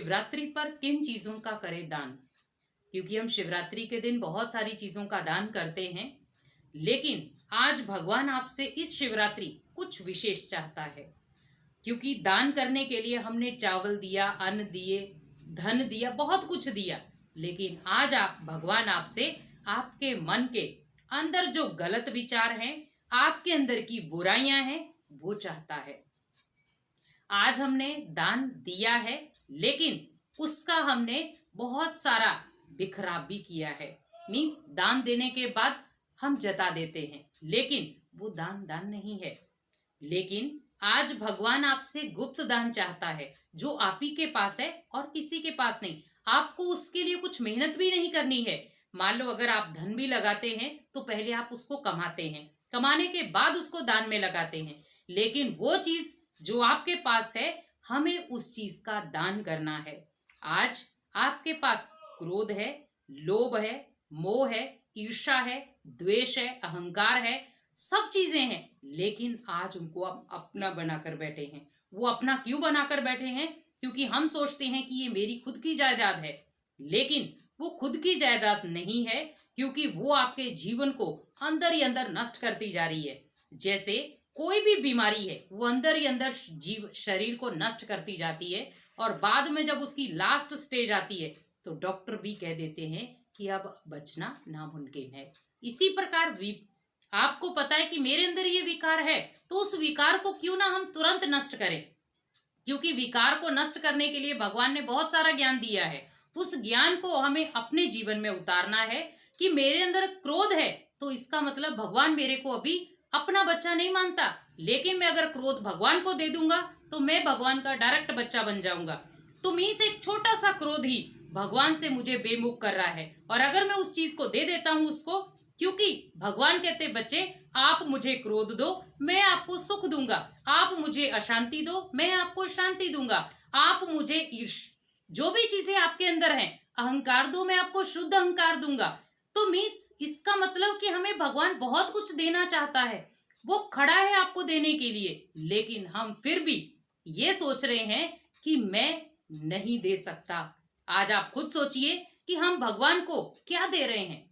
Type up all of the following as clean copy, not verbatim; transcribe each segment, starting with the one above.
शिवरात्रि पर किन चीजों का करें दान। क्योंकि हम शिवरात्रि के दिन बहुत सारी चीजों का दान करते हैं, लेकिन आज भगवान आपसे इस शिवरात्रि कुछ विशेष चाहता है। क्योंकि दान करने के लिए हमने चावल दिया, अन्न दिए, धन दिया, बहुत कुछ दिया, लेकिन आज आप भगवान आपसे आपके मन के अंदर जो गलत विचार हैं, आपके अंदर की बुराइयां हैं, वो चाहता है। आज हमने दान दिया है, लेकिन उसका हमने बहुत सारा बिखराव भी किया है। मीन्स दान देने के बाद हम जता देते हैं, लेकिन वो दान नहीं है। लेकिन आज भगवान आपसे गुप्त दान चाहता है, जो आप ही के पास है और किसी के पास नहीं। आपको उसके लिए कुछ मेहनत भी नहीं करनी है। मान लो अगर आप धन भी लगाते हैं तो पहले आप उसको कमाते हैं, कमाने के बाद उसको दान में लगाते हैं। लेकिन वो चीज जो आपके पास है, हमें उस चीज का दान करना है। आज आपके पास क्रोध है, लोभ है, मोह है, ईर्ष्या है, द्वेष है, अहंकार है, सब चीजें हैं, लेकिन आज उनको आप अपना बनाकर बैठे हैं। वो अपना क्यों बनाकर बैठे हैं? क्योंकि हम सोचते हैं कि ये मेरी खुद की जायदाद है, लेकिन वो खुद की जायदाद नहीं है, क्योंकि वो आपके जीवन को अंदर ही अंदर नष्ट करती जा रही है। जैसे कोई भी बीमारी है, वो अंदर ही अंदर शरीर को नष्ट करती जाती है, और बाद में जब उसकी लास्ट स्टेज आती है तो डॉक्टर भी कह देते हैं कि अब बचना नामुमकिन है। इसी प्रकार आपको पता है कि मेरे अंदर ये विकार है, तो उस विकार को क्यों ना हम तुरंत नष्ट करें। क्योंकि विकार को नष्ट करने के लिए भगवान ने बहुत सारा ज्ञान दिया है। उस ज्ञान को हमें अपने जीवन में उतारना है। कि मेरे अंदर क्रोध है, तो इसका मतलब भगवान मेरे को अभी अपना बच्चा नहीं मानता, लेकिन मैं अगर क्रोध भगवान को दे दूंगा तो मैं भगवान का डायरेक्ट बच्चा बन जाऊंगा। तो मीन्स एक छोटा सा क्रोध ही भगवान से मुझे बेमुख कर रहा है। और अगर मैं उस चीज को दे देता हूं उसको, क्योंकि भगवान कहते बच्चे आप मुझे क्रोध दो, मैं आपको सुख दूंगा। आप मुझे अशांति दो, मैं आपको शांति दूंगा। आप मुझे जो भी चीजें आपके अंदर हैं, अहंकार दो, मैं आपको शुद्ध अहंकार दूंगा। तो मीन्स इसका मतलब कि हमें भगवान बहुत कुछ देना चाहता है, वो खड़ा है आपको देने के लिए, लेकिन हम फिर भी ये सोच रहे हैं कि मैं नहीं दे सकता। आज आप खुद सोचिए कि हम भगवान को क्या दे रहे हैं।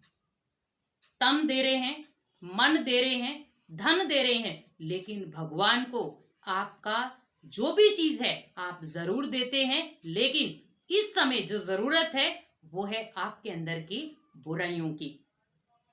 तन दे रहे हैं, मन दे रहे हैं, धन दे रहे हैं, लेकिन भगवान को आपका जो भी चीज है आप जरूर देते हैं। लेकिन इस समय जो जरूरत है वो है आपके अंदर की बुराइयों की।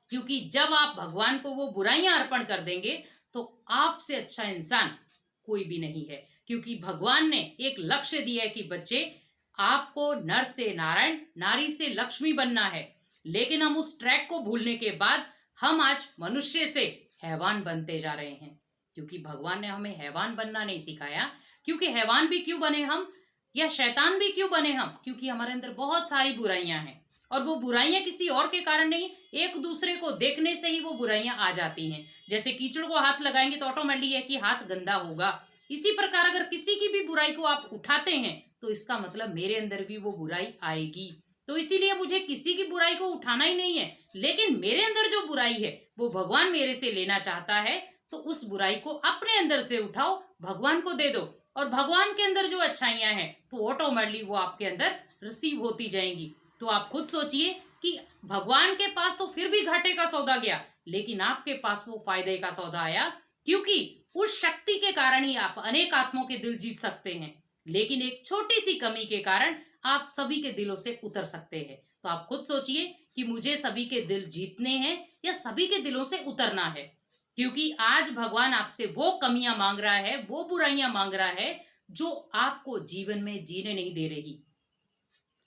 क्योंकि जब आप भगवान को वो बुराइयां अर्पण कर देंगे तो आपसे अच्छा इंसान कोई भी नहीं है। क्योंकि भगवान ने एक लक्ष्य दिया है कि बच्चे आपको नर से नारायण, नारी से लक्ष्मी बनना है। लेकिन हम उस ट्रैक को भूलने के बाद हम आज मनुष्य से हैवान बनते जा रहे हैं। क्योंकि भगवान ने हमें हैवान बनना नहीं सिखाया। क्योंकि हैवान भी क्यों बने हम, या शैतान भी क्यों बने हम? क्योंकि हमारे अंदर बहुत सारी बुराइयां हैं, और वो बुराइयां किसी और के कारण नहीं, एक दूसरे को देखने से ही वो बुराइयां आ जाती हैं। जैसे कीचड़ को हाथ लगाएंगे तो ऑटोमेटिक है कि हाथ गंदा होगा। इसी प्रकार अगर किसी की भी बुराई को आप उठाते हैं तो इसका मतलब मेरे अंदर भी वो बुराई आएगी। तो इसीलिए मुझे किसी की बुराई को उठाना ही नहीं है, लेकिन मेरे अंदर जो बुराई है वो भगवान मेरे से लेना चाहता है। तो उस बुराई को अपने अंदर से उठाओ, भगवान को दे दो, और भगवान के अंदर जो अच्छाइयां हैं तो ऑटोमेटिकली वो आपके अंदर रिसीव होती जाएंगी। तो आप खुद सोचिए कि भगवान के पास तो फिर भी घाटे का सौदा गया, लेकिन आपके पास वो फायदे का सौदा आया। क्योंकि उस शक्ति के कारण ही आप अनेक आत्माओं के दिल जीत सकते हैं, लेकिन एक छोटी सी कमी के कारण आप सभी के दिलों से उतर सकते हैं। तो आप खुद सोचिए कि मुझे सभी के दिल जीतने हैं या सभी के दिलों से उतरना है। क्योंकि आज भगवान आपसे वो कमियां मांग रहा है, वो बुराइयां मांग रहा है जो आपको जीवन में जीने नहीं दे रही।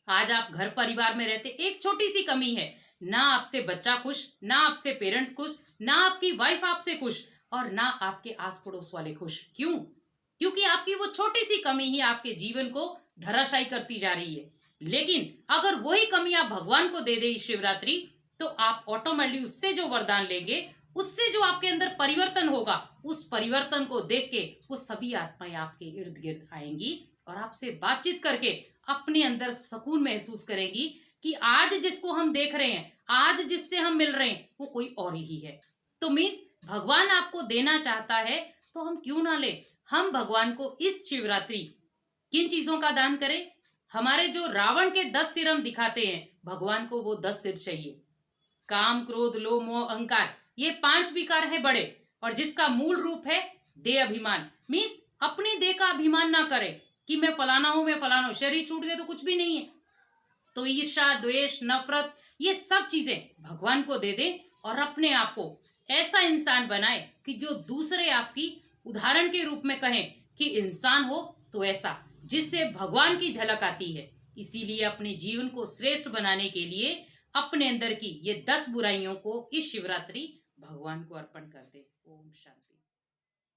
आज आप घर परिवार में रहते, एक छोटी सी कमी है, ना आपसे बच्चा खुश, ना आपसे पेरेंट्स खुश, ना आपकी वाइफ आपसे खुश, और ना आपके आस पड़ोस वाले खुश। क्यों? क्योंकि आपकी वो छोटी सी कमी ही आपके जीवन को धराशायी करती जा रही है। लेकिन अगर वही कमी आप भगवान को दे दे शिवरात्रि, तो आप ऑटोमेटिकली उससे जो वरदान लेंगे, उससे जो आपके अंदर परिवर्तन होगा, उस परिवर्तन को देख के वो सभी आत्माएं आपके इर्द गिर्द आएंगी और आपसे बातचीत करके अपने अंदर सुकून महसूस करेंगी कि आज जिसको हम देख रहे हैं, आज जिससे हम मिल रहे हैं, वो कोई और ही है। तो मीन्स भगवान आपको देना चाहता है, तो हम क्यों ना ले। हम भगवान को इस शिवरात्रि किन चीजों का दान करें? हमारे जो रावण के 10 सिर हम दिखाते हैं, भगवान को वो 10 सिर चाहिए। काम, क्रोध, लोभ, मोह, अहंकार, ये 5 विकार है बड़े, और जिसका मूल रूप है देह अभिमान। मीन्स अपनी देह का अभिमान ना करे कि मैं फलाना हूं, मैं फलाना हूं। शरीर छूट गया तो कुछ भी नहीं है। तो ईर्ष्या, द्वेष, नफरत, ये सब चीजें भगवान को दे दे और अपने आप को ऐसा इंसान बनाए कि जो दूसरे आपकी उदाहरण के रूप में कहें कि इंसान हो तो ऐसा, जिससे भगवान की झलक आती है। इसीलिए अपने जीवन को श्रेष्ठ बनाने के लिए अपने अंदर की ये 10 बुराइयों को इस शिवरात्रि भगवान को अर्पण कर दे। ओम शांति।